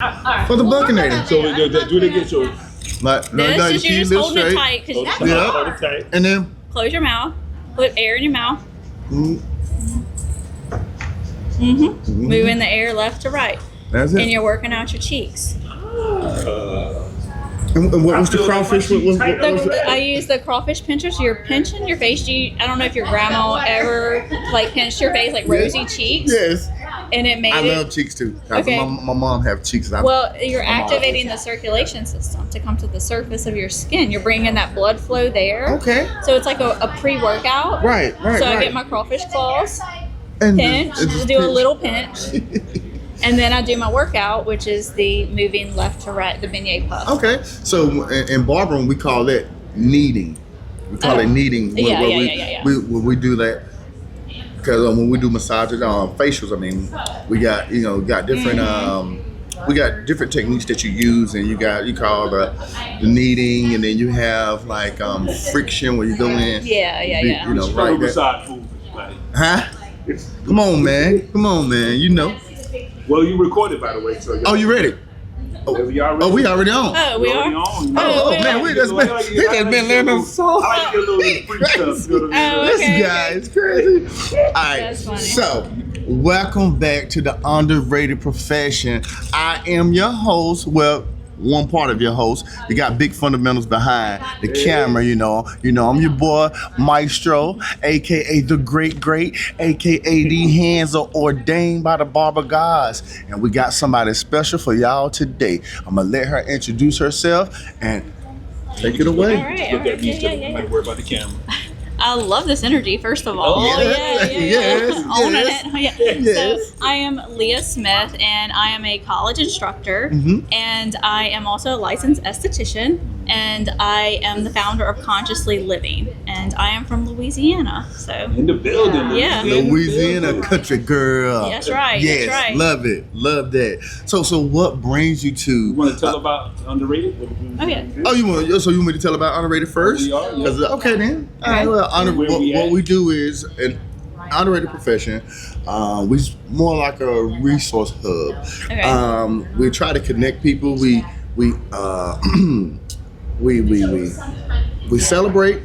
For the buckinator. So do it again. So no, This is you just holding it tight. hold Yeah. it tight. And then Close your mouth. Put air in your mouth. mm, Moving the air left to right. that's it. And you're working out your cheeks. And what was the crawfish? What was I use the crawfish pincher, so you're pinching your face. I don't know if your grandma ever like pinched your face, like rosy cheeks, Yes. and it made I it. love cheeks too. Okay. My mom have cheeks. Well, you're activating the circulation system to come to the surface of your skin. You're bringing that blood flow there. Okay. So it's like a pre-workout. Right. So I get my crawfish claws, and pinch, just do a pinch. little pinch, and then I do my workout, which is the moving left to right, the beignet puff. Okay. So in barbering, we call that kneading. We call it kneading. Yeah. When we do that. Because when we do massages, facials, I mean, we got different we got different techniques that you use, and you call the kneading, and then you have like friction where you go in. Yeah. You know, right there. Side movement, like. Huh? Come on, man. You know. Well, you recorded, by the way. So Oh, you ready? we already. Oh, we already on. Oh, we are. On, Oh, man, we just been learning so I like to get a little free stuff. You know what I mean? Oh, This okay, guy okay. is crazy. All right, That's funny. so welcome back to the underrated profession. I am your host. Well, one part of your host. You got big fundamentals behind the camera. You know. I'm your boy Maestro, aka the Great, aka the hands are ordained by the barber gods, and we got somebody special for y'all today. I'm gonna let her introduce herself and take it away. All right. Look at me. Yeah. Nobody worry about the camera. I love this energy, first of all. Oh, yes, Owning yes, it. yes. So I am Leah Smith, and I am a college instructor, and I am also a licensed esthetician, and I am the founder of Consciously Living, and I am from Louisiana. So In the building. Yeah. Louisiana country girl. That's right. Yes, That's right. love it, love that. So what brings you to? You want to tell about underrated? Oh, yeah. Oh, you want me to tell about underrated first? We are, yeah. 'Cause, okay then. All right. Well, Where we what at? we do is an underrated profession. We more like a resource hub. Okay. We try to connect people. We celebrate.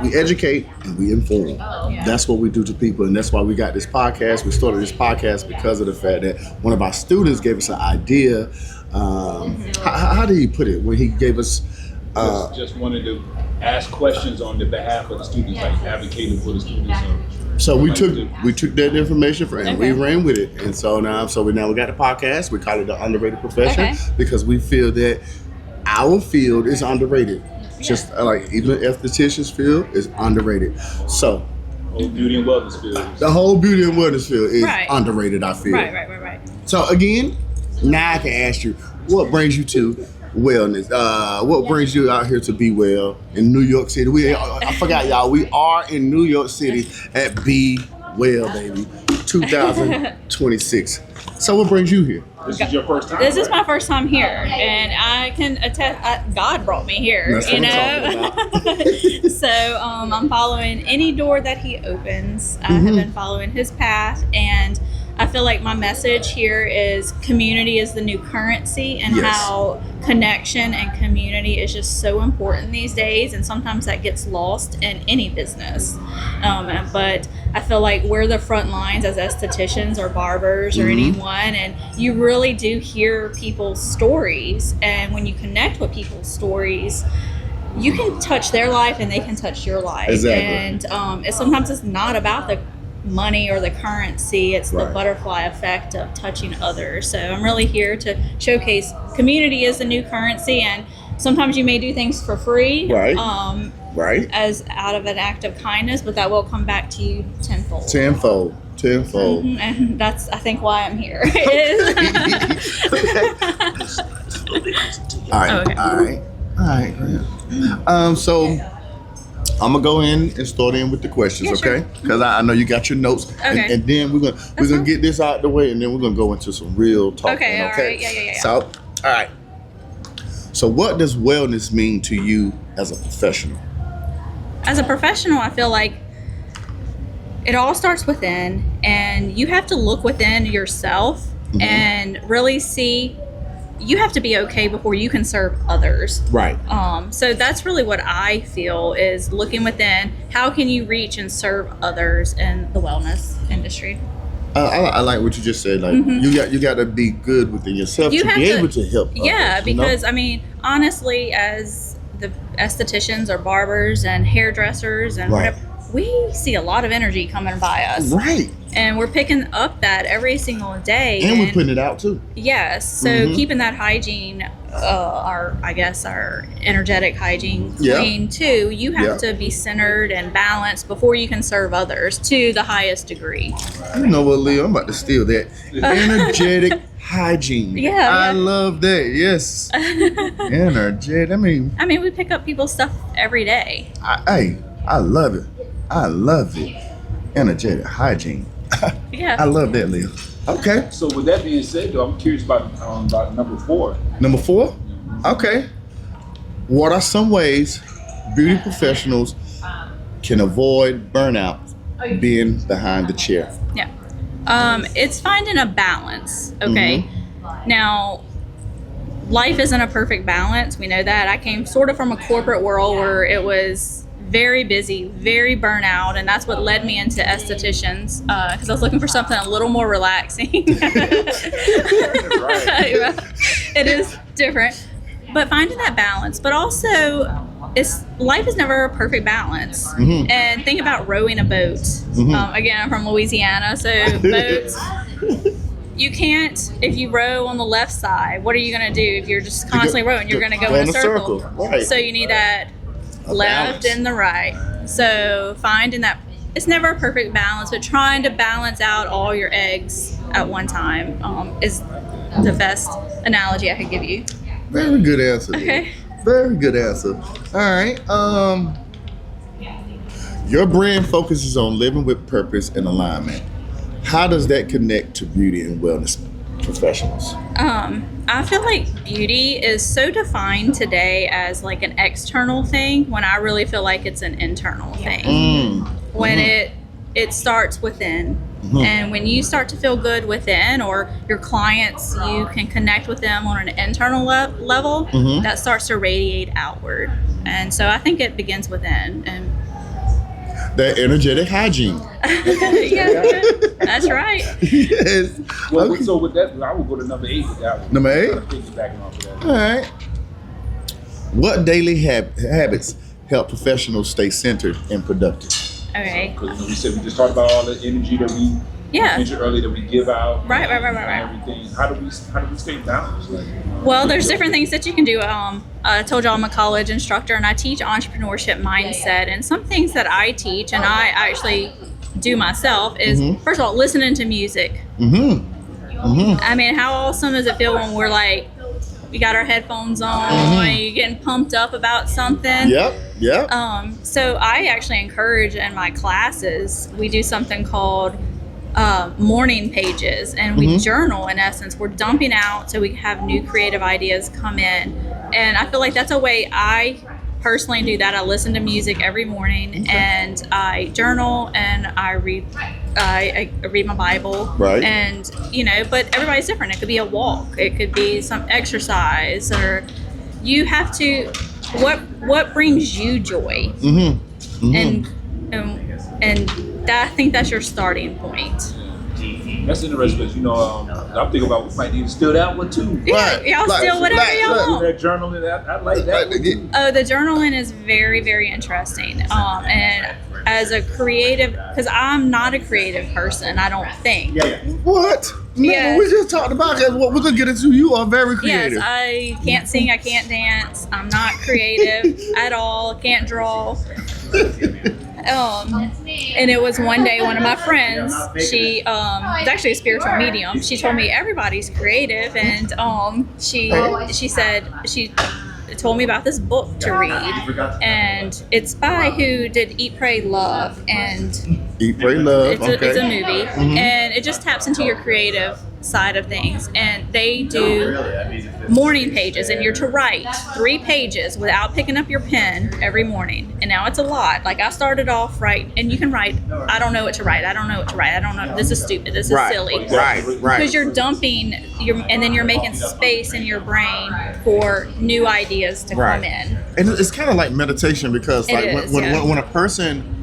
We educate and we inform. That's what we do to people, and that's why we got this podcast. We started this podcast because of the fact that one of our students gave us an idea. How did he put it? When he gave us, Just wanted to ask questions on the behalf of the students, like advocating for the students. so we took that information and we Okay. ran with it, and so now we got a podcast. We call it the underrated profession Okay. because we feel that our field is underrated. Just like even the esthetician's field is underrated. So whole beauty and wellness field. the whole beauty and wellness field is Right. underrated, I feel. Right. So again, now I can ask you, what brings you to wellness? What brings you out here to Be Well in New York City? I forgot, y'all. We are in New York City at Be Well, baby, 2026. So what brings you here? This is your first time. This is right? my first time here, and I can attest. God brought me here. That's what I'm talking So I'm following any door that He opens. I have been following His path, and I feel like my message here is community is the new currency, and Yes. how connection and community is just so important these days, and sometimes that gets lost in any business. But I feel like we're the front lines as estheticians or barbers or anyone, and you really do hear people's stories, and when you connect with people's stories, you can touch their life and they can touch your life. Exactly. And sometimes it's not about the money or the currency, it's the Right. butterfly effect of touching others. So I'm really here to showcase community is the new currency, and sometimes you may do things for free, Right. Right? as out of an act of kindness, but that will come back to you tenfold. Tenfold. And that's, I think, why I'm here. All right. Okay. All right. So I'm gonna go in and start in with the questions, Yeah, sure. okay? Because I know you got your notes, Okay. and then we're gonna get this out the way, and then we're gonna go into some real talking. Okay, all right. Yeah. So, all right. So, what does wellness mean to you as a professional? As a professional, I feel like it all starts within, and you have to look within yourself and really see you have to be okay before you can serve others. Right. So that's really what I feel is looking within. How can you reach and serve others in the wellness industry? I like what you just said. Like you got to be good within yourself You to have be to- able to help. Yeah, others, you know? because I mean, honestly, as the estheticians or barbers and hairdressers and Right. whatever, we see a lot of energy coming by us, Right. and we're picking up that every single day. And we're putting it out too. Yes, so keeping that hygiene, our energetic hygiene Yeah. clean too. You have Yeah. to be centered and balanced before you can serve others to the highest degree. You know what, Leah? I'm about to steal that. Energetic hygiene. Yeah, I yeah. love that. Yes. Energetic. I mean, We pick up people's stuff every day. I love it. I love it. Energetic hygiene. Yeah. I love that, Leah. Okay. So with that being said, though, I'm curious about number 4. Number 4. Okay. What are some ways beauty professionals can avoid burnout being behind the chair? Yeah. It's finding a balance. Okay. Now, life isn't a perfect balance. We know that. I came sort of from a corporate world where it was very busy, very burnout, and that's what led me into estheticians because I was looking for something a little more relaxing. It is different, but finding that balance. But also, life is never a perfect balance. And think about rowing a boat. Again, I'm from Louisiana, so boats. You can't, if you row on the left side, what are you going to do if you're just constantly rowing? You're going to go in a circle. Right. So you need that left balance. and the right. So finding that, it's never a perfect balance, but trying to balance out all your eggs at one time is the best analogy I could give you. Very good answer. Leah. Okay. Very good answer. All right. Your brand focuses on living with purpose and alignment. How does that connect to beauty and wellness professionals? I feel like beauty is so defined today as like an external thing when I really feel like it's an internal thing. When it starts within. And when you start to feel good within, or your clients, you can connect with them on an internal level, that starts to radiate outward. And so I think it begins within. And That energetic hygiene. yeah, that's right. Yes. Well, Okay. so with that, I will go to number 8 with that one. Number 8? Kind of piggybacking off of that. All right. What daily habits help professionals stay centered and productive? Okay. Because we said we just talked about all the energy that we mentioned earlier that we give out. Right. And everything. How do we stay balanced? Well, there's different things that you can do. I told y'all I'm a college instructor and I teach entrepreneurship mindset. And some things that I teach and I actually do myself is, first of all, listening to music. I mean, how awesome does it feel when we're like, we got our headphones on, and you're getting pumped up about something? Yep. So I actually encourage in my classes, we do something called morning pages, and we journal. In essence, we're dumping out so we have new creative ideas come in, and I feel like that's a way I personally do that. I listen to music every morning, and I journal, and I read my Bible, Right. and but everybody's different. It could be a walk, it could be some exercise, or you have to what brings you joy, and that, I think that's your starting point. That's interesting because, I'm thinking about we might need to steal that one too. Yeah, y'all steal whatever y'all want. That journaling, I like that one too. Oh, the journaling is very, very interesting. And as a creative, because I'm not a creative person, I don't think. What? No, Yeah. we just talked about that. What we're gonna get into. You are very creative. Yes, I can't sing, I can't dance, I'm not creative at all, can't draw. And it was one day, one of my friends, she was actually a spiritual medium. She told me everybody's creative, and she said she told me about this book to read, and it's by who did Eat, Pray, Love, and Eat, Pray, Love. it's a movie, and it just taps into your creative side of things, and they do morning pages, and you're to write 3 pages without picking up your pen every morning. And now it's a lot. Like, I started off and you can write, I don't know what to write. I don't know what to write. I don't know. This is stupid. This is silly. Right. Because you're dumping and then you're making space in your brain for new ideas to come in. And it's kind of like meditation, because like when a person,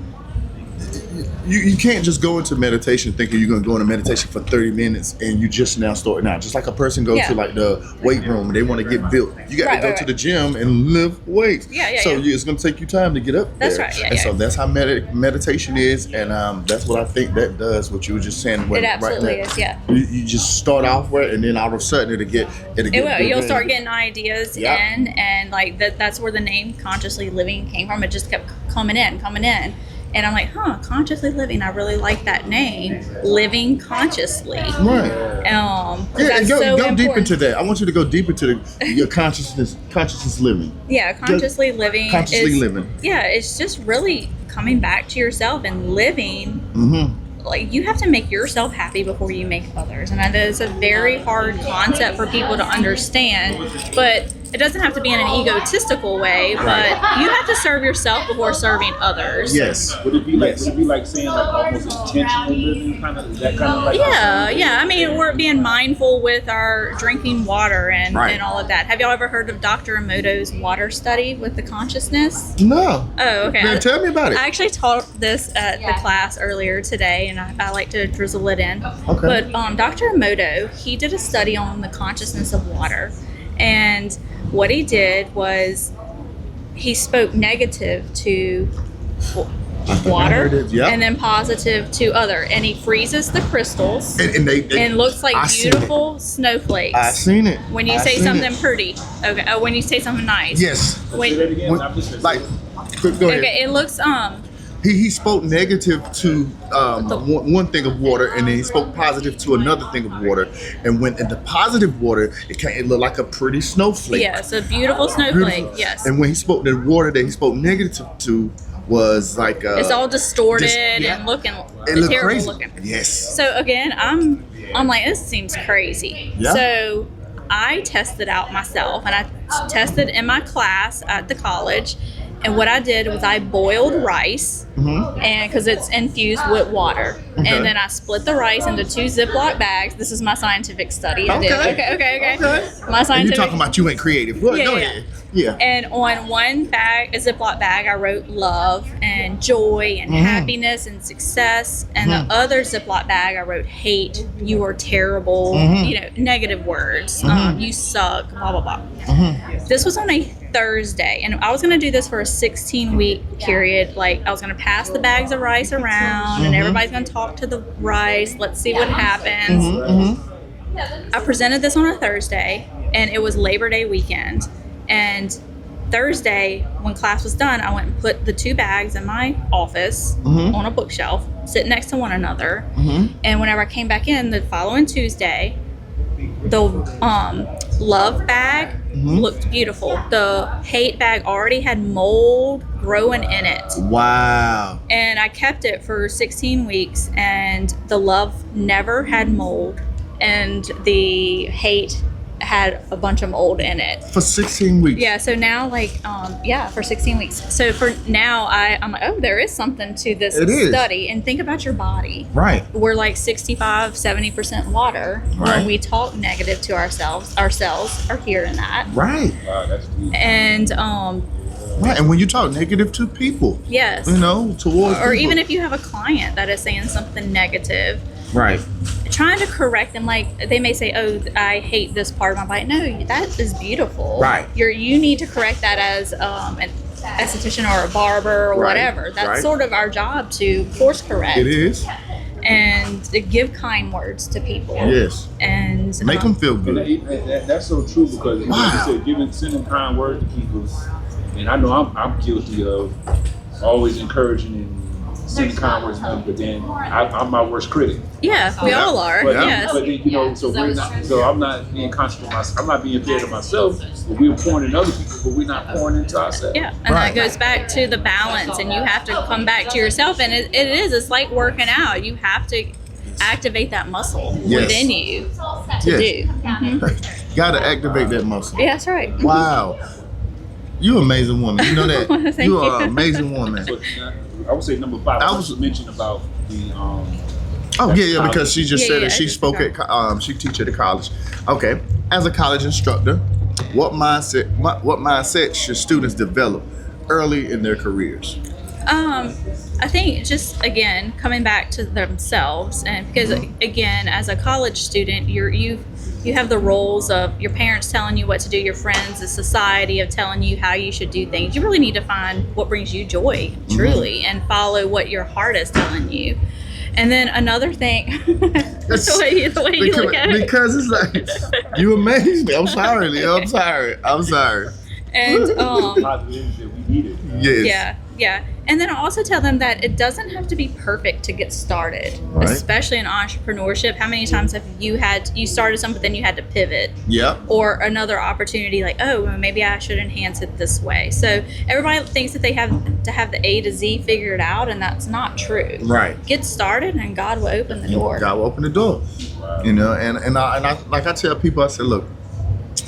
you can't just go into meditation thinking you're going to go into meditation for 30 minutes and you just now starting out. Just like a person goes to like the weight room and they want to get built. You got to go to the gym and lift weights. It's going to take you time to get up there. That's right. And so that's how meditation is, and that's what I think that does. What you were just saying. It absolutely is. Yeah. You just start off with, and then all of a sudden it'll get. You'll start getting ideas in, and like that's where the name Consciously Living came from. It just kept coming in. And I'm like, consciously living. I really like that name, living consciously. Right. Go deep into that. I want you to go deep into your consciousness living. Yeah, consciously living. Consciously living. Yeah, it's just really coming back to yourself and living. Like, you have to make yourself happy before you make others. And that is a very hard concept for people to understand, but it doesn't have to be in an egotistical way, but you have to serve yourself before serving others. Yes. Would it be like saying like almost intentional living, kind of that kind of like? Yeah. I mean, we're being mindful with our drinking water and all of that. Have y'all ever heard of Dr. Emoto's water study with the consciousness? No. Oh, okay. Man, tell me about it. I actually taught this at the class earlier today, and I like to drizzle it in. Okay. But Dr. Emoto, he did a study on the consciousness of water, and what he did was he spoke negative to water and then positive to other, and he freezes the crystals and looks like beautiful snowflakes. I've seen it. When you say something pretty, okay. Oh, when you say something nice. Yes. Say that again. Go ahead. Okay, it looks He spoke negative to one thing of water, and then he spoke positive to another thing of water. And when in the positive water, it looked like a pretty snowflake. Yeah, it's a beautiful snowflake. Beautiful. Yes. And when he spoke the water that he spoke negative to was like it's all distorted and looking terrible crazy. Looking. Yes. So again, I'm like, this seems crazy. Yeah. So I tested out myself, and I tested in my class at the college. And what I did was I boiled rice, and because it's infused with water, and then I split the rice into 2 Ziploc bags. This is my scientific study. I did. Okay. My scientific. And you're talking about you ain't creative. Well, go ahead. Yeah. And on one bag, a Ziploc bag, I wrote love and joy and happiness and success. And the other Ziploc bag, I wrote hate. You are terrible. Negative words. You suck. Blah blah blah. This was on a Thursday, and I was going to do this for a 16-week period. Like, I was going to pass the bags of rice around, and everybody's going to talk to the rice. Let's see what happens. I presented this on a Thursday, and it was Labor Day weekend. And Thursday, when class was done, I went and put the 2 bags in my office on a bookshelf, sitting next to one another. And whenever I came back in the following Tuesday, the love bag looked beautiful. The hate bag already had mold growing in it. Wow. And I kept it for 16 weeks, and the love never had mold, and the hate had a bunch of mold in it. For 16 weeks? Yeah, so now for 16 weeks. So for now, I'm like, oh, there is something to this study. And think about your body. Right. We're like 65-70% water. Right. When we talk negative to ourselves are hearing that. Right. Wow, that's deep. And right, and when you talk negative to people. Yes. Towards or people. even if you have a client that is saying something negative. Right. Trying to correct them, like they may say, "Oh, I hate this part of my body." No, that is beautiful. Right. You need to correct that as an esthetician or a barber or whatever. That's sort of our job, to course correct. It is. And to give kind words to people. Yes. And make them feel good. And that's so true, because like you said, sending kind words to people, and I know I'm guilty of always encouraging and sending kind words, but then I'm my worst critic. Yeah, we all are. But, yes. But then, so I'm not being conscious of myself. I'm not being fair to myself, but we're pouring in other people, but we're not pouring into ourselves. Yeah, and that goes back to the balance, and you have to come back to yourself. And it's like working out. You have to activate that muscle within you. to do. Mm-hmm. Got to activate that muscle. Yeah, that's right. Wow. You an amazing woman. You know that. Thank You are you. an amazing woman. So, I would say number 5. I was mentioned about the Oh yeah, because she just said that she just spoke at she teach at a college. Okay, as a college instructor, what mindset should students develop early in their careers? I think just again coming back to themselves, and because again, as a college student, you have the roles of your parents telling you what to do, your friends, the society of telling you how you should do things. You really need to find what brings you joy, truly, and follow what your heart is telling you. And then another thing, the way you look at it. Because it's like, you amaze me. I'm sorry, Leah. I'm sorry. And positive energy that we needed. Yes. yeah. And then I also tell them that it doesn't have to be perfect to get started, Right. especially in entrepreneurship. How many times have you started something, but then you had to pivot? Yep. Or another opportunity like, oh, well, maybe I should enhance it this way. So everybody thinks that they have to have the A to Z figured out, and that's not true. Right. Get started, and God will open the door. God will open the door. You know, and I like I tell people, I said, look,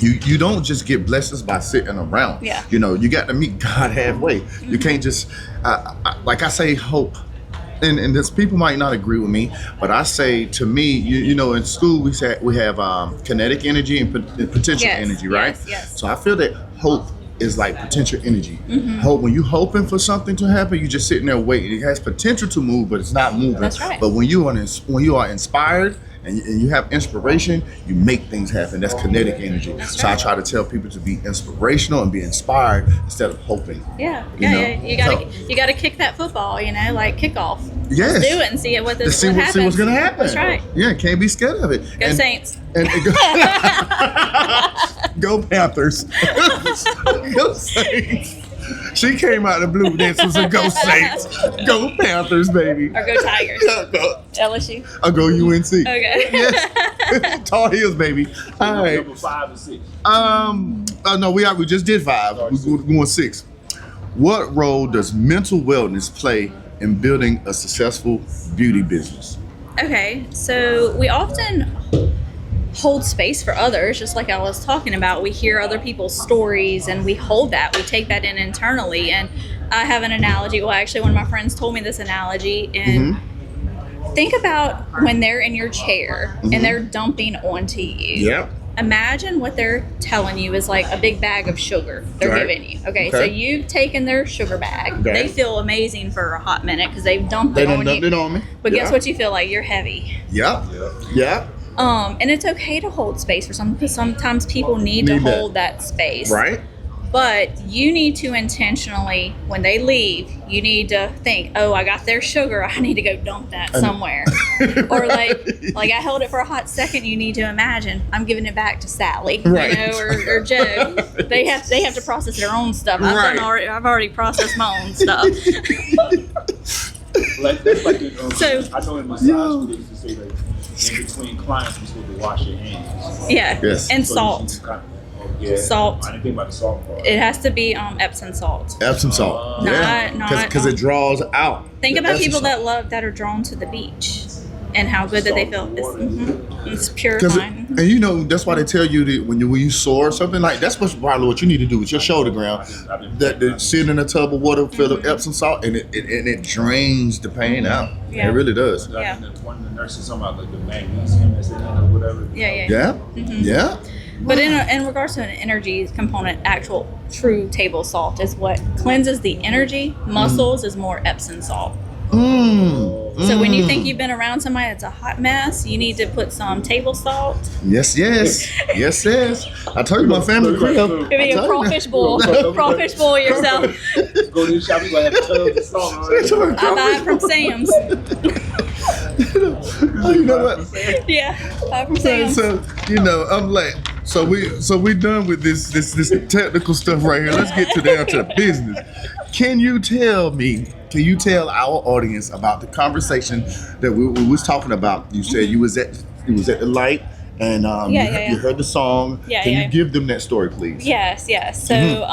you don't just get blessings by sitting around. Yeah. You know, you got to meet God halfway. You can't just like I say, hope. And this people might not agree with me, but I say, to me, you know, in school we have kinetic energy and potential energy, right? Yes. So I feel that hope is like potential energy. Hope, when you hoping for something to happen, you just sitting there waiting. It has potential to move, but it's not moving. That's right. But when you are inspired and you have inspiration, you make things happen. That's kinetic energy. That's so right. I try to tell people to be inspirational and be inspired instead of hoping. Yeah. You You gotta kick that football, like kickoff. Yes. Let's do it and see what To see happens. what's gonna happen. That's right. Yeah, can't be scared of it. Go Saints. And go Panthers. Go Saints. She came out of the blue. This was a go Saints. Go Panthers, baby. Or go Tigers. LSU. I'll go UNC. Okay. Yes. Tar Heels, baby. All right. Number 5 and 6. No, we just did 5. We're going 6. What role does mental wellness play in building a successful beauty business? Okay, so we often hold space for others, just like I was talking about. We hear other people's stories and we hold that. We take that in internally. And I have an analogy. Well, actually, one of my friends told me this analogy. And think about when they're in your chair and they're dumping onto you. Yeah. Imagine what they're telling you is like a big bag of sugar they're Right. giving you. Okay, so you've taken their sugar bag. Okay. They feel amazing for a hot minute because they've dumped They it done on dumped you. it on me. But guess what you feel like? You're heavy. Yeah. Yeah. And it's okay to hold space for some, because sometimes people need to hold that space. Right. But you need to intentionally, when they leave, you need to think, oh, I got their sugar. I need to go dump that somewhere. Or like I held it for a hot second. You need to imagine I'm giving it back to Sally, Right. or Joe. They have to process their own stuff. Right. I've already processed my own stuff. Like, that's like So- I know in massage they used to say, like, in between clients you're supposed to wash your hands. Yeah. Yes. And So salt. Salt. I didn't think about the salt part. It has to be Epsom salt. Epsom salt. Yeah. Not- Because it draws out. Think the about Epsom people salt. that are drawn to the beach and how good that they feel. It's 'Cause purifying. and you know, that's why they tell you that when you soar or something, like that's probably what you need to do with your shoulder ground. That sit in a tub of water, fill up Epsom salt, and it drains the pain out. Yeah. It really does. Yeah. One of the nurses talking about like the magnesium that's in it or whatever. Yeah. Yeah. Yeah. But in regards to an energy component, actual true table salt is what cleanses the energy. Muscles is more Epsom salt. So when you think you've been around somebody that's a hot mess, you need to put some table salt. Yes. I told you my family crib. Maybe a crawfish bowl. Crawfish bowl yourself. Go to the shop, you gotta have tubs of salt on it. I buy it from Sam's. You know what? Yeah, buy it from Sam's. So you know, I'm like, so we done with this technical stuff right here. Let's get down to the business. Can you tell our audience about the conversation that we was talking about? You said you was at the light and you heard the song. Can you give them that story, please? Yes. So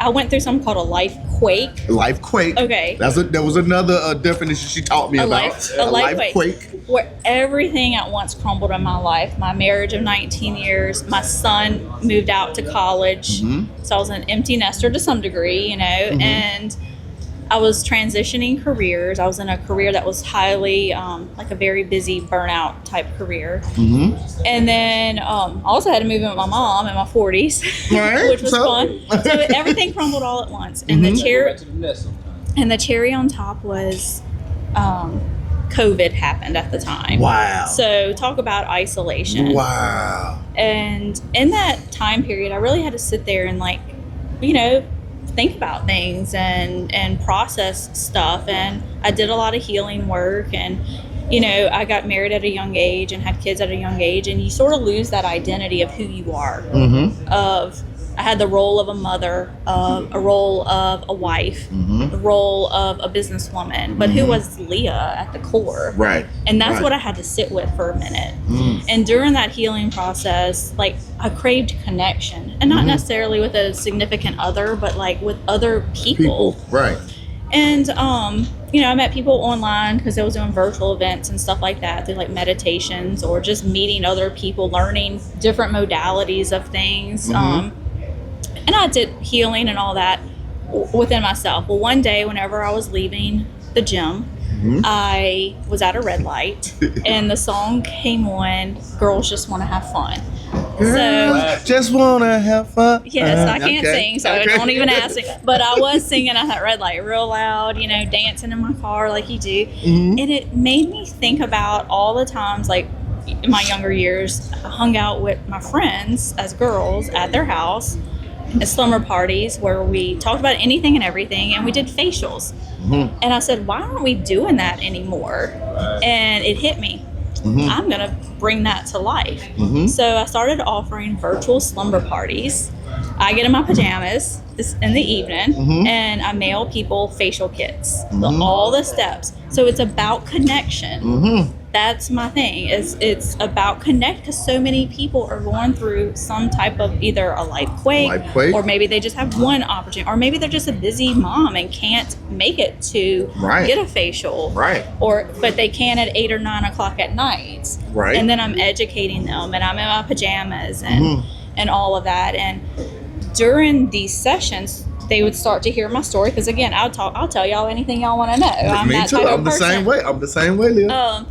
I went through something called a life quake. Life quake. Okay. That was another definition she taught me about. A life quake. where everything at once crumbled in my life. My marriage of 19 years, my son moved out to college. So I was an empty nester to some degree, and I was transitioning careers. I was in a career that was highly, like a very busy burnout type career. And then I also had to move in with my mom in my 40s, which was fun. So everything crumbled all at once. And the cherry on top was COVID happened at the time. Wow. So talk about isolation. Wow. And in that time period, I really had to sit there and think about things and process stuff. And I did a lot of healing work, and I got married at a young age and had kids at a young age, and you sort of lose that identity of who you are. I had the role of a mother, a role of a wife, the role of a businesswoman, but who was Leah at the core? Right. And that's what I had to sit with for a minute. And during that healing process, like, I craved connection, and not necessarily with a significant other, but like with other people. Right. And I met people online because I was doing virtual events and stuff like that, through like meditations or just meeting other people, learning different modalities of things. And I did healing and all that within myself. Well, one day, whenever I was leaving the gym, I was at a red light, and the song came on, Girls Just Want to Have Fun. So, just want to have fun. Yes, I can't sing, so don't even ask me. But I was singing at that red light real loud, dancing in my car like you do. And it made me think about all the times, like, in my younger years, I hung out with my friends as girls at their house at slumber parties where we talked about anything and everything, and we did facials. And I said, why aren't we doing that anymore? And it hit me. I'm going to bring that to life. So I started offering virtual slumber parties. I get in my pajamas in the evening, and I mail people facial kits, all the steps. So it's about connection. That's my thing. It's about connect, because so many people are going through some type of either a life quake, or maybe they just have one opportunity, or maybe they're just a busy mom and can't make it to get a facial, but they can at 8 or 9 o'clock at night. And then I'm educating them, and I'm in my pajamas and all of that. And during these sessions, they would start to hear my story, because again, I'll tell y'all anything y'all want to know. I'm that type of person. I'm the same way, Leah.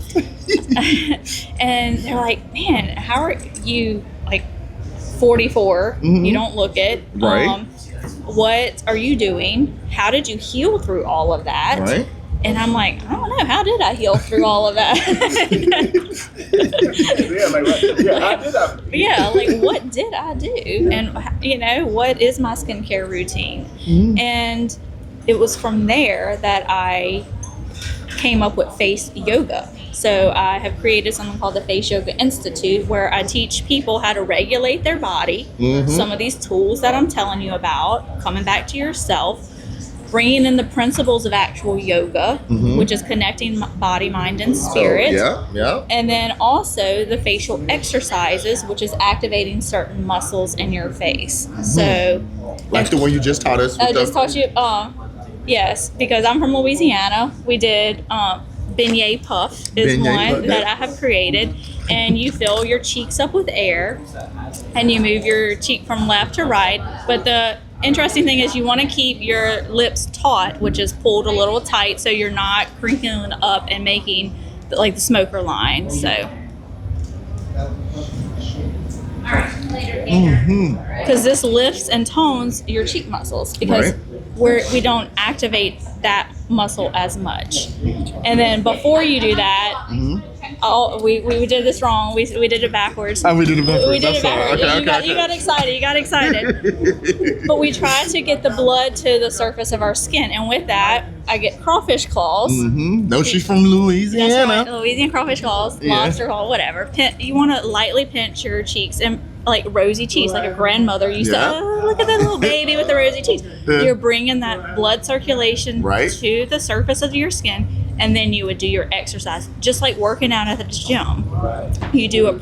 And they're like, man, how are you, like, 44? You don't look it. What are you doing? How did you heal through all of that? And I'm like, I don't know. How did I heal through all of that? Like, what did I do? And, what is my skincare routine? And it was from there that I came up with face yoga. So I have created something called the Face Yoga Institute, where I teach people how to regulate their body. Some of these tools that I'm telling you about, coming back to yourself, bringing in the principles of actual yoga, which is connecting body, mind, and spirit. And then also the facial exercises, which is activating certain muscles in your face. So, like the one you just taught us. I just taught you. Yes, because I'm from Louisiana. We did beignet puff is one that I have created, and you fill your cheeks up with air, and you move your cheek from left to right. But the interesting thing is you want to keep your lips taut, which is pulled a little tight, so you're not crinkling up and making like the smoker line. So because this lifts and tones your cheek muscles, because we don't activate that muscle as much. And then before you do that, we did this wrong. We did it backwards. We did it backwards. We did it backwards. You got excited. You got excited. But we try to get the blood to the surface of our skin, and with that, I get crawfish claws. No, she's from Louisiana. That's right, Louisiana crawfish claws, lobster claw, whatever. You want to lightly pinch your cheeks, and like rosy cheeks, like a grandmother used to. Oh, look at that little baby with the rosy cheeks. You're bringing that blood circulation to the surface of your skin, and then you would do your exercise, just like working out at the gym. You do a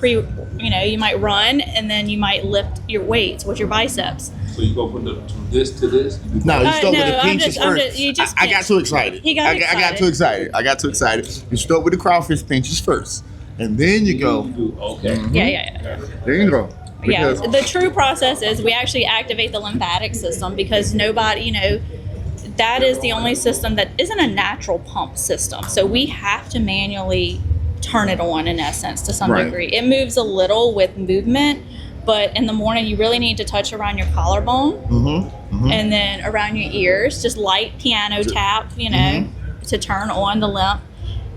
you might run and then you might lift your weights with your biceps. So you go from this to this? No, you start with the I'm pinches just- first. you just I got pinch. too excited. He got I got too excited. I got too excited. You start with the crawfish pinches first, and then you go. Okay. Yeah. There you go. Yeah, Because- the true process is we actually activate the lymphatic system because nobody, that is the only system that isn't a natural pump system. So we have to manually turn it on in essence to some Right. degree. It moves a little with movement, but in the morning you really need to touch around your collarbone and then around your ears, just light piano tap, to turn on the lymph.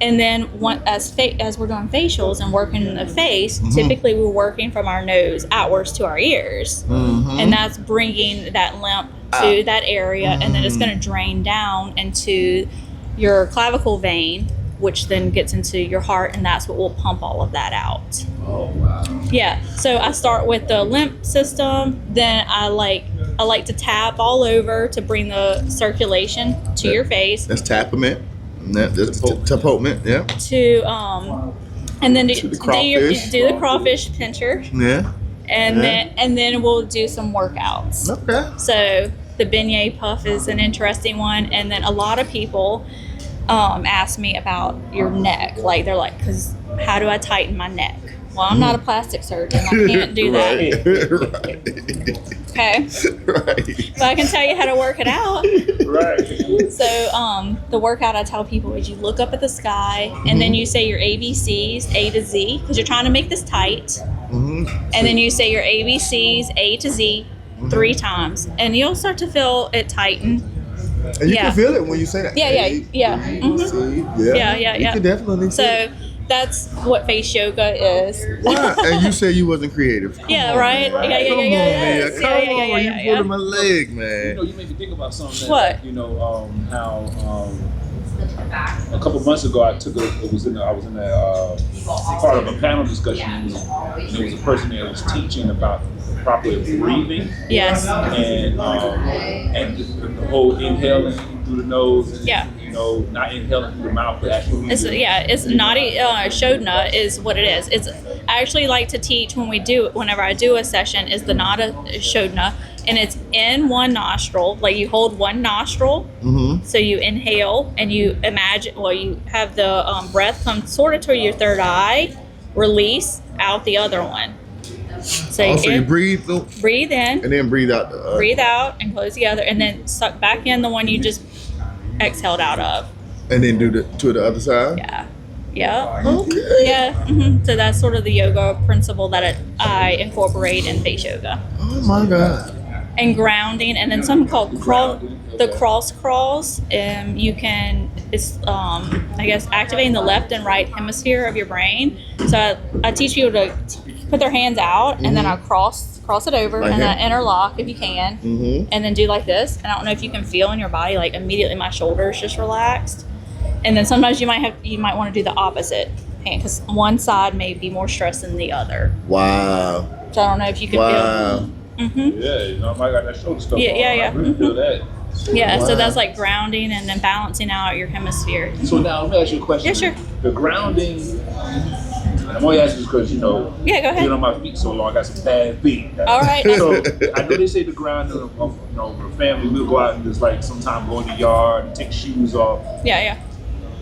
And then as we're doing facials and working the face, typically we're working from our nose outwards to our ears. And that's bringing that lymph to that area, and then it's going to drain down into your clavicle vein, which then gets into your heart, and that's what will pump all of that out. Oh, wow. Yeah, so I start with the lymph system, then I like to tap all over to bring the circulation to your face. That's tapament. That's tapotment. Yeah. And then To the crawfish. do the crawfish pincher, Yeah. and then we'll do some workouts. Okay. So the beignet puff is an interesting one, and then a lot of people ask me about your neck. Like they're like, "Cause how do I tighten my neck?" Well, I'm not a plastic surgeon. I can't do that. Right. Okay, Right. but I can tell you how to work it out. Right. So the workout I tell people is you look up at the sky and then you say your ABCs A to Z because you're trying to make this tight, and then you say your ABCs A to Z 3 times, and you'll start to feel it tighten. And you Yeah. can feel it when you say that. Yeah. Yeah. You can definitely feel it. So that's what face yoga is. Wow. And you said you wasn't creative. Come Yeah, on, right? man. Yeah, Come on, man. yes. Come Yeah, on. yeah. You pulling my leg, man. You made me think about something. What? How a couple months ago I was in a part of a panel discussion, and there was a person there that was teaching about proper breathing. Yes. And the whole inhaling through the nose. And, Yeah. not inhaling through the mouth, but actually. It's nadi shodhana is what it is. I actually like to teach whenever I do a session is the nada shodhana, and it's in one nostril. Like you hold one nostril, so you inhale and you imagine. Well, you have the breath come sort of to your third eye, release out the other one. So You breathe through, breathe in, and then breathe out. breathe out, and close the other, and then suck back in the one you just exhaled out of. And then do to the other side. Yeah. Okay. Yeah. So that's sort of the yoga principle that I incorporate in face yoga. Oh my God. And grounding, and then something called the cross crawls. It's I guess activating the left and right hemisphere of your brain. So I teach people to put their hands out, and then I cross it over, Like and here? I interlock if you can, and then do like this. And I don't know if you can feel in your body, like immediately my shoulders just relaxed. And then sometimes you might want to do the opposite hand because one side may be more stressed than the other. Wow. So I don't know if you can feel. Yeah, I got that shoulder stuff. Yeah, on. yeah, yeah. I really feel that. Yeah, Wow. so that's like grounding and then balancing out your hemisphere. So now let me ask you a question. Yeah, sure. The grounding, and I'm only asking this because Yeah, go ahead. Being on my feet so long, I got some bad feet. All right. So I know they say the grounding of the family, we'll go out and just like sometime go in the yard and take shoes off. Yeah.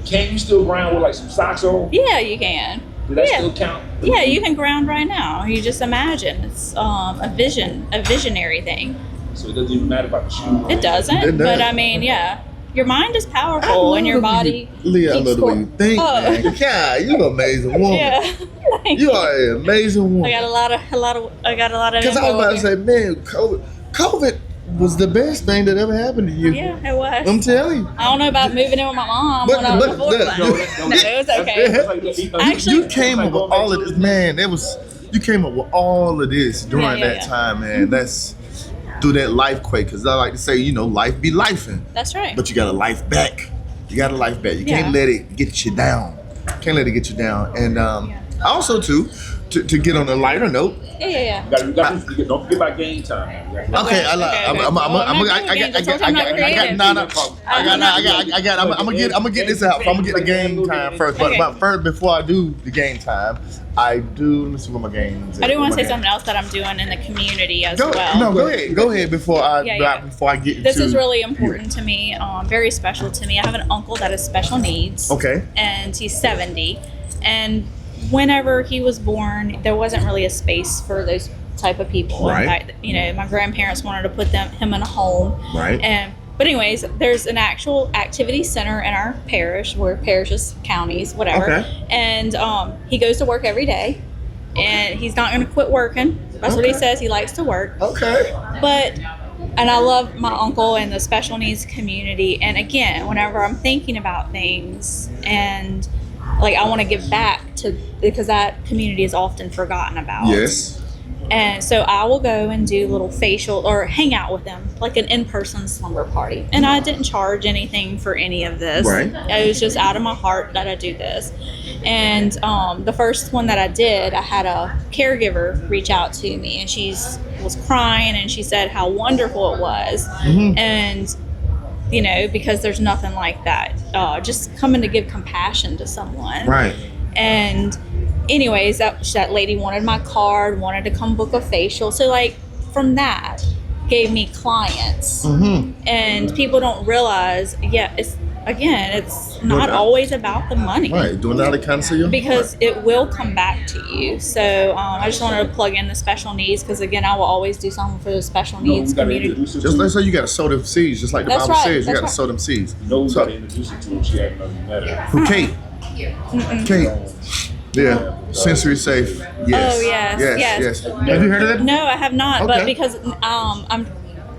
Can you still ground with like some socks on? Yeah, you can. Does that Yeah. still count? Yeah, you can ground right now. You just imagine. It's a visionary thing. So it doesn't even matter about the shoes. It doesn't, It but does. I mean, yeah. Your mind is powerful and your body. Leah, I keeps love the way score. you think, Oh. man. God, you're an amazing woman. Yeah. Thank You are an amazing woman. I got a lot of Because I was about to say, man, COVID was the best thing that ever happened to you. Yeah, it was. I'm telling you. I don't know about moving in with my mom But- when I was but- before. but- No, it was okay. Actually- You came up with all of this, man. You came up with all of this during Yeah, that yeah. time, man. That's through that life quake. Because I like to say, life be lifing, That's right. but you got a life back. You got a life back. You can't Yeah. let it get you down. Can't let it get you down. And also too, to get on a lighter note. Yeah. Don't forget about game time. Okay, I'm gonna get this out. I'm gonna get the game time first. But first, before I do the game time, let me see what my games. I do want to say something else that I'm doing in the community as well. No, go ahead before I get into. This is really important to me, very special to me. I have an uncle that has special needs. Okay. And he's 70, and whenever he was born, there wasn't really a space for those type of people. Right. In fact, my grandparents wanted to put him in a home. Right. But anyways, there's an actual activity center in our parish, where parishes, counties, whatever. Okay. And he goes to work every day, and he's not going to quit working. That's what he says. He likes to work. Okay. And I love my uncle and the special needs community. And again, whenever I'm thinking about things and I want to give back because that community is often forgotten about. Yes. And so I will go and do little facial or hang out with them, like an in-person slumber party. And I didn't charge anything for any of this. Right. It was just out of my heart that I do this. And the first one that I did, I had a caregiver reach out to me, and she was crying, and she said how wonderful it was. Mm-hmm. And because there's nothing like that. Just coming to give compassion to someone. Right. And anyways, that lady wanted my card, wanted to come book a facial. So from that, gave me clients. Mm-hmm. And people don't realize, it's not always about the money. Right, doing that kind of you. Because it will come back to you. So I just wanted to plug in the special needs, because again, I will always do something for the special needs community. Just like so, you got to sow them seeds, just like the Bible says. You got to sow them seeds. You got to introduce it to him. She hadn't even met her. Who, Kate? Kate. Yeah, sensory safe. Yes. Oh yes. Have you heard of that? No, I have not. Okay. But because I'm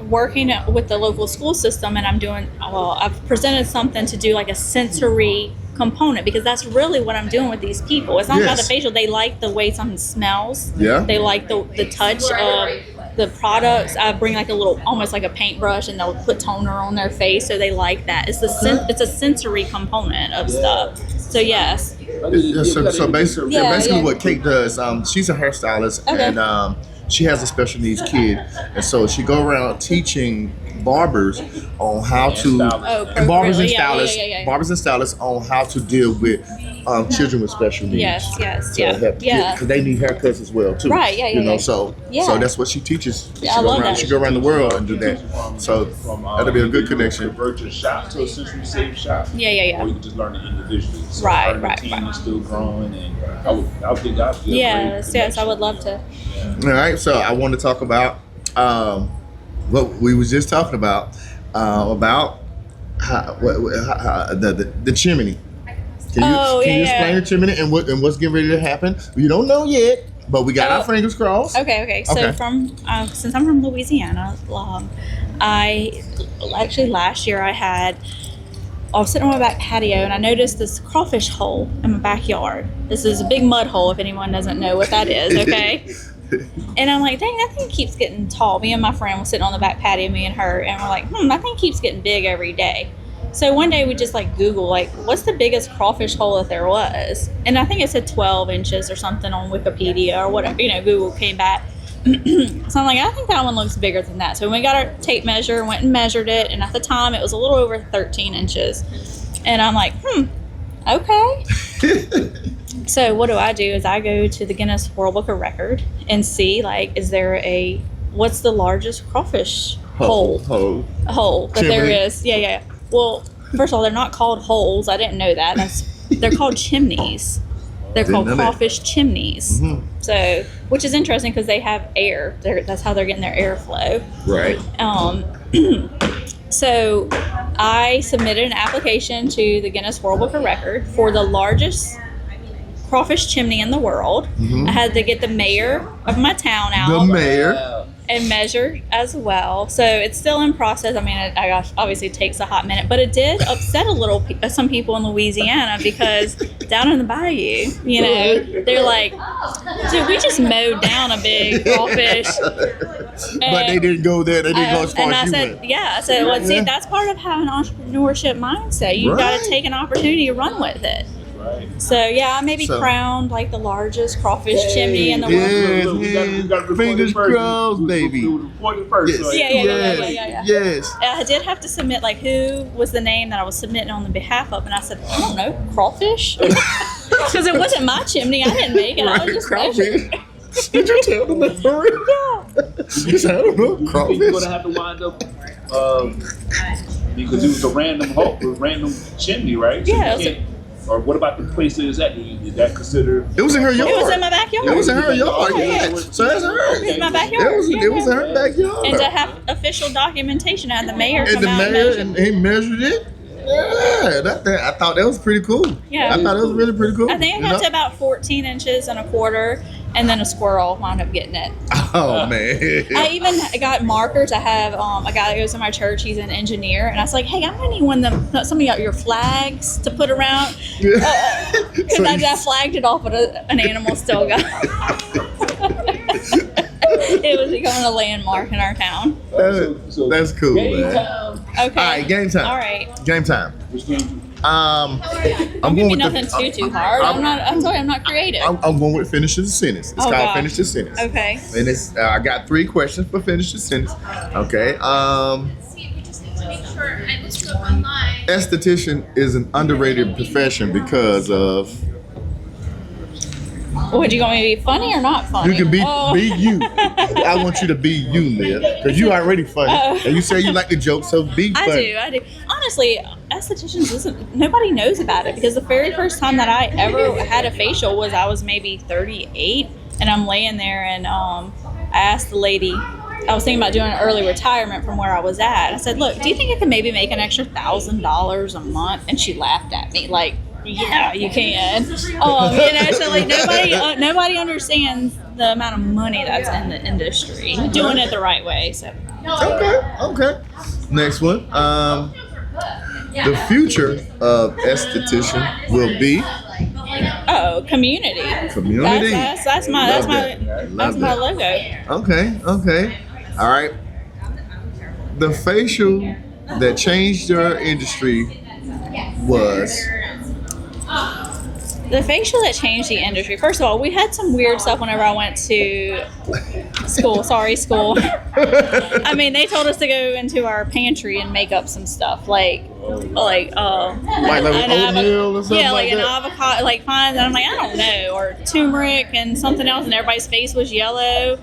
working with the local school system, and I've presented something to do like a sensory component, because that's really what I'm doing with these people. It's not about the facial. They like the way something smells. Yeah. They like the touch of the products. I bring almost like a paintbrush, and they'll put toner on their face, so they like that. It's it's a sensory component of stuff. So yes. So basically what Kate does, she's a hairstylist, and she has a special needs kid, and so she go around teaching barbers on how to barbers and stylists on how to deal with children with special needs. Because they need haircuts as well too. Right. So that's what she teaches. She go around the world and do that. So that'll be a good connection. Convert your shop to a sensory safe shop. Or you can just learn it individually. So right. The team is still growing, and I think I feel yes, I would love to. All right, so I want to talk about what we was just talking about how, the chimney. Can you explain the chimney and what's getting ready to happen? We don't know yet, but we got our fingers crossed. Okay. So since I'm from Louisiana, I actually last year I was sitting on my back patio, and I noticed this crawfish hole in my backyard. This is a big mud hole, if anyone doesn't know what that is, okay? And I'm like, dang, that thing keeps getting tall. Me and my friend were sitting on the back patio, me and her, and we're like, that thing keeps getting big every day. So one day we just Google, what's the biggest crawfish hole that there was? And I think it said 12 inches or something on Wikipedia or whatever, Google came back. So I'm like, I think that one looks bigger than that. So we got our tape measure, went and measured it, and at the time it was a little over 13 inches. And I'm like, okay. So what do? Is I go to the Guinness World Book of Record and see, is there what's the largest crawfish hole that there is? Yeah. Well, first of all, they're not called holes. I didn't know that. They're called chimneys. They're called crawfish chimneys. Mm-hmm. So, which is interesting because they have air. That's how they're getting their airflow. Right. So I submitted an application to the Guinness World Book of Record for the largest crawfish chimney in the world. Mm-hmm. I had to get the mayor of my town out. The mayor. And measure as well. So it's still in process. I mean, it obviously takes a hot minute, but it did upset some people in Louisiana, because down in the bayou, they're like, dude, we just mowed down a big crawfish. But they didn't go there. They didn't go as far as you went. Yeah, I said, see, that's part of having an entrepreneurship mindset. You've got to take an opportunity to run with it. So yeah, I may be crowned like the largest crawfish chimney in the world. Fingers crossed, baby. Yes. I did have to submit like who was the name that I was submitting on the behalf of, and I said, I don't know, crawfish, because it wasn't my chimney. I didn't make it. I was just measuring. Did you tell them that for real? You said, I don't know, crawfish. You're gonna have to wind up because it was a random chimney, right? So Yeah. or what about the place that it's at? Did that consider? It was in her yard. It was in my backyard. It was in her yard. Yeah. So that's her. It was in my backyard. It was in her backyard. And to have official documentation, I had the mayor And come the out mayor, and and he measured it. Yeah, I thought that was pretty cool. Yeah. I thought it was really pretty cool. I think I got to about 14 inches and a quarter, and then a squirrel wound up getting it. Oh man! I even got markers. I have a guy that goes to my church. He's an engineer, and I was like, "Hey, I'm gonna need some of your flags to put around because I flagged it off, but an animal still got." It was becoming a landmark in our town. That's cool, man. Time. Okay. All right, game time. All right. Game time. Which game? I'm Don't give going me with nothing too hard. I'm sorry, I'm not creative. I'm going with finish the sentence. It's Oh, called gosh. finish the sentence. Okay. And it's I got 3 questions for finish the sentence. Okay. Esthetician is an underrated profession because of. Would you want me to be funny or not funny? You can be Oh. you. I want you to be you, Leah, because you already funny, and you say you like the joke, so be funny. I do. Honestly, estheticians nobody knows about it because the very first time that I ever had a facial was I was maybe 38, and I'm laying there, and I asked the lady. I was thinking about doing an early retirement from where I was at. I said, "Look, do you think I could maybe make an extra $1,000 a month?" And she laughed at me like, "Yeah, you can." So like nobody understands the amount of money that's in the industry. Doing it the right way. So Okay. Next one. The future of esthetician will be community. Community. That's my logo. Okay. All right. The facial that changed your industry was. The facial that changed the industry. First of all, we had some weird stuff whenever I went to school. Sorry, school. I mean, they told us to go into our pantry and make up some stuff like Like oatmeal or something like an that? avocado, like fine. And I'm like, I don't know, or turmeric and something else, and everybody's face was yellow.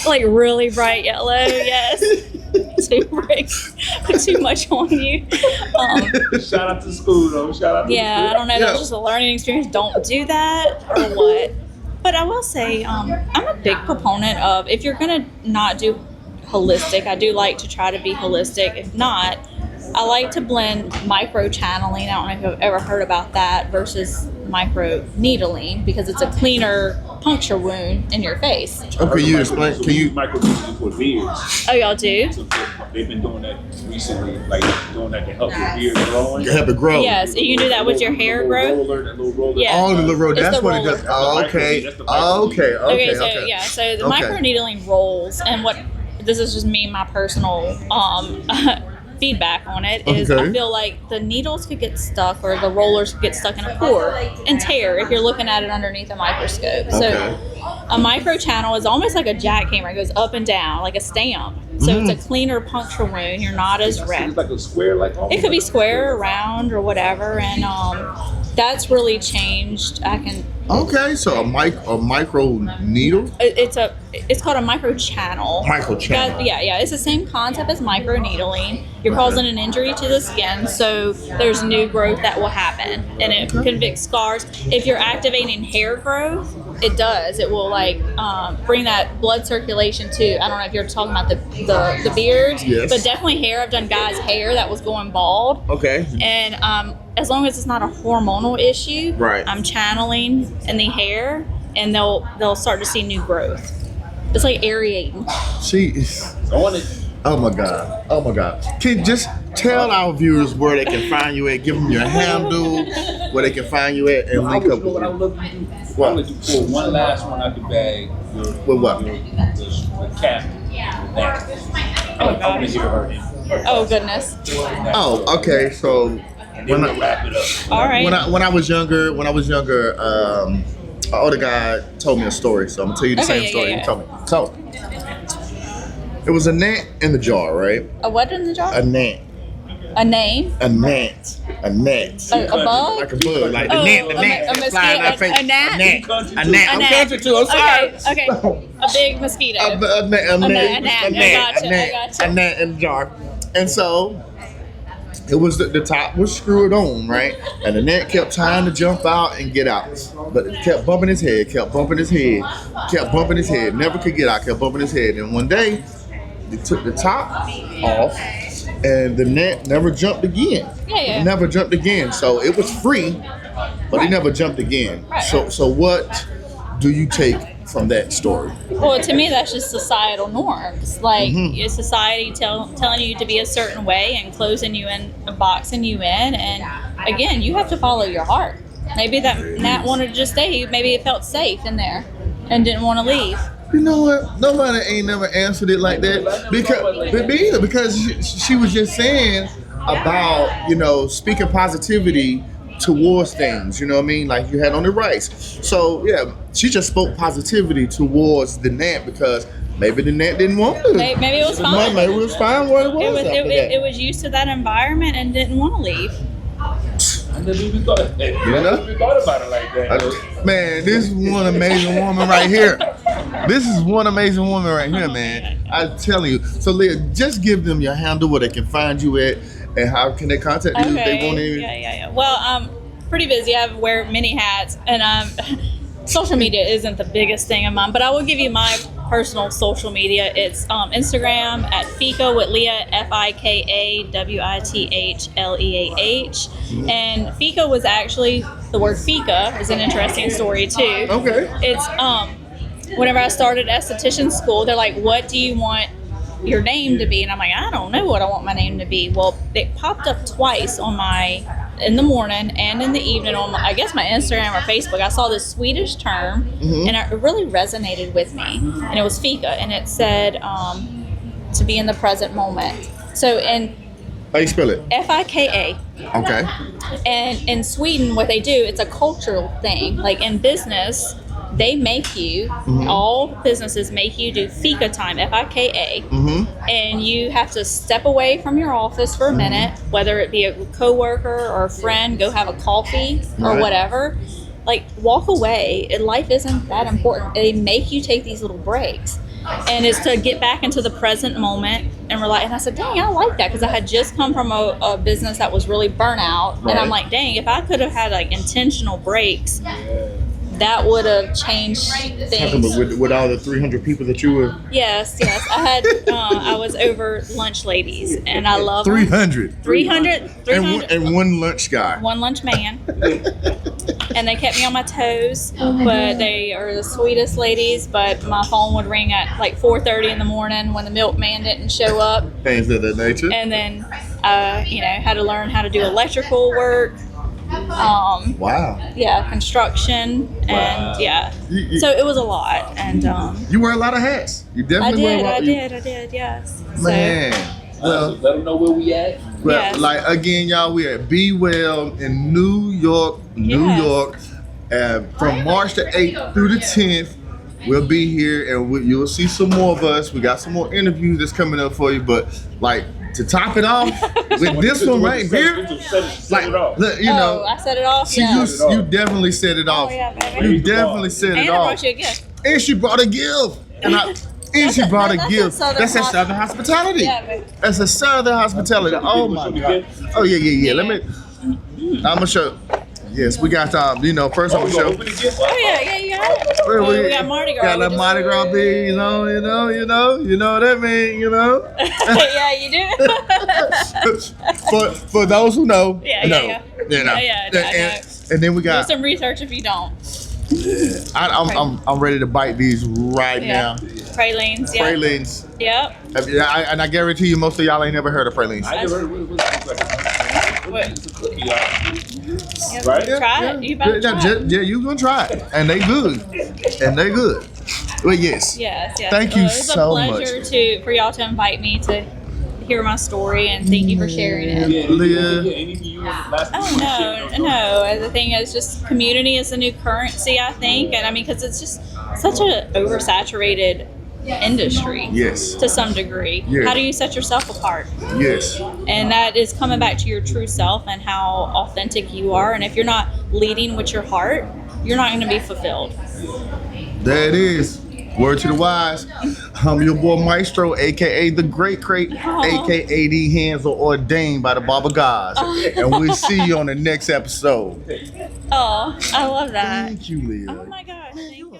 Like really bright yellow. Yes. Too much on you. Shout out to school though. I don't know. That's just a learning experience. Don't do that or what. But I will say, I'm a big proponent of if you're gonna not do holistic, I do like to try to be holistic. If not, I like to blend micro channeling. I don't know if you've ever heard about that versus micro needling because it's a cleaner puncture wound in your face. Okay, you explain. Can you? Microneedling for beards? Oh, y'all do? So they've been doing that recently, like doing that to help your beard growing. Help it grow. Yes, you can do that with your hair growth. That little roller. Yeah. Oh, the little road. It's That's the what it roller. does. Oh, okay. Okay. So the Okay. microneedling rolls, and what this is just me, my personal feedback on it is Okay. I feel like the needles could get stuck or the rollers could get stuck in a pore and tear if you're looking at it underneath a microscope. So Okay. a micro channel is almost like a jackhammer. It goes up and down like a stamp. So it's a cleaner puncture wound. You're not as It's wrecked. like a square, like It could be square, round, or whatever, and that's really changed. Okay, so a micro needle. It's called a micro channel. Micro channel. Yeah. It's the same concept as micro needling. You're causing an injury to the skin, so there's new growth that will happen, and it can fix scars. If you're activating hair growth, it does. It will bring that blood circulation to. I don't know if you're talking about the beards, Yes. but definitely hair. I've done guys' hair that was going bald. Okay. And as long as it's not a hormonal issue, Right. I'm channeling in the hair, and they'll start to see new growth. It's like aerating. on it. Oh my God. Can you just tell our viewers where they can find you at? Give them your handle, where they can find you at, and link up with What I you. would love to do. I would like to pull one last one out the bag. With what? The cap. I want to hear her. Oh goodness. Oh, okay. So and then we'll wrap it up. All right. When I was younger, an older guy told me a story, so I'm gonna tell you the same story he told me. So it was a gnat in the jar, right? A what in the jar? A gnat. A name? A gnat. A gnat. A bug? Like a bug. Like the Oh, gnat. The a gnat. mosquito, flying out of face. a gnat? A gnat. A A gnat. I'm country too. I'm sorry. Okay. A big mosquito. A gnat. A gnat. I gotcha. A gnat in the jar. And so it was the top was screwed on, right? And the gnat kept trying to jump out and get out, but it kept bumping his head, never could get out, kept bumping his head. And one day, they took the top off, and the gnat never jumped again. Yeah. Never jumped again. So it was free, but he never jumped again. Right. So what do you take from that story? Well, to me, that's just societal norms. Like, your society telling you to be a certain way and closing you in, boxing you in. And again, you have to follow your heart. Maybe that gnat wanted to just stay. Maybe it felt safe in there and didn't want to leave. You know what? Nobody ain't never answered it like that. Because she was just saying about, speaking positivity towards things, you know what I mean? Like you had on the rice. So yeah, she just spoke positivity towards the gnat because maybe the gnat didn't want to. Maybe it was fine. Maybe it was fine what it was. It was used to that environment and didn't want to leave. I never even thought about it like that. Man, this is one amazing woman right here. This is one amazing woman right here, man. I'm telling you. So Leah, just give them your handle where they can find you at. And how can they contact you if they want to? Yeah. Well, I'm pretty busy. I wear many hats, and social media isn't the biggest thing of mine. But I will give you my personal social media. It's Instagram at Fika with Leah, FIKAWITHLEAH. And Fika was actually, the word Fika is an interesting story too. Okay. It's whenever I started esthetician school, they're like, what do you want your name to be? And I'm like, I don't know what I want my name to be. Well, it popped up twice in the morning and in the evening on I guess my Instagram or Facebook. I saw this Swedish term and it really resonated with me, and it was Fika, and it said to be in the present moment. So how you spell it? FIKA. Okay. And in Sweden, what they do, it's a cultural thing. Like in business, they make you, all businesses make you do Fika time, FIKA, and you have to step away from your office for a minute, whether it be a coworker or a friend, go have a coffee or whatever. Like, walk away. Life isn't that important. They make you take these little breaks. And it's to get back into the present moment and relax. And I said, dang, I like that, because I had just come from a business that was really burnout. And I'm like, dang, if I could have had like intentional breaks, that would have changed things. With all the 300 people that you were. Yes. I had. I was over lunch ladies, and I love 300. 300. And one lunch guy. One lunch man. And they kept me on my toes, but they are the sweetest ladies. But my phone would ring at like 4:30 in the morning when the milkman didn't show up. Things of that nature. And then, had to learn how to do electrical work. Wow. Yeah, construction, and so it was a lot, and you wear a lot of hats. You definitely wear a lot. I did, yes. Man, well, let them know where we at. Well, yes. Like again, y'all, we at Be Well in New York, from March the 8th through the 10th. We'll be here, and you'll see some more of us. We got some more interviews that's coming up for you, but like. To top it off with this one right here, like look, I set it off. You definitely set it off. Yeah, baby. You definitely set it I off. brought you a gift. And she brought a gift. She brought a gift. That's a Southern hospitality. Yeah, baby. That's a Southern hospitality. Oh my God. Oh yeah. Let me. I'm gonna show. Yes, we got first on the show. Oh yeah, you got it. We got Mardi Gras. Got that Mardi Gras beads on, you know what that means, Yeah, you do. for those who know, Yeah. And then we got do some research if you don't. I'm ready to bite these right now. Pralines, yeah. Pralines. Yep. And I guarantee you, most of y'all ain't never heard of pralines. I never heard of it's a cookie, Right? Try it. You better try it. Yeah, you gonna try it, and they good. Well, yes. Yes. Thank you so much. It was a pleasure for y'all to invite me to hear my story, and thank you for sharing it. Leah. Anything you last Oh no. The thing is, just community is the new currency, I think, and I mean, because it's just such a oversaturated industry. Yes. To some degree. Yes. How do you set yourself apart? Yes. And that is coming back to your true self and how authentic you are. And if you're not leading with your heart, you're not going to be fulfilled. There it is. Word to the wise. I'm your boy Maestro, aka the Great Crate, aka the hands are ordained by the Baba Gods. And we'll see you on the next episode. Oh, I love that. Thank you, Leah. Oh my gosh, thank you.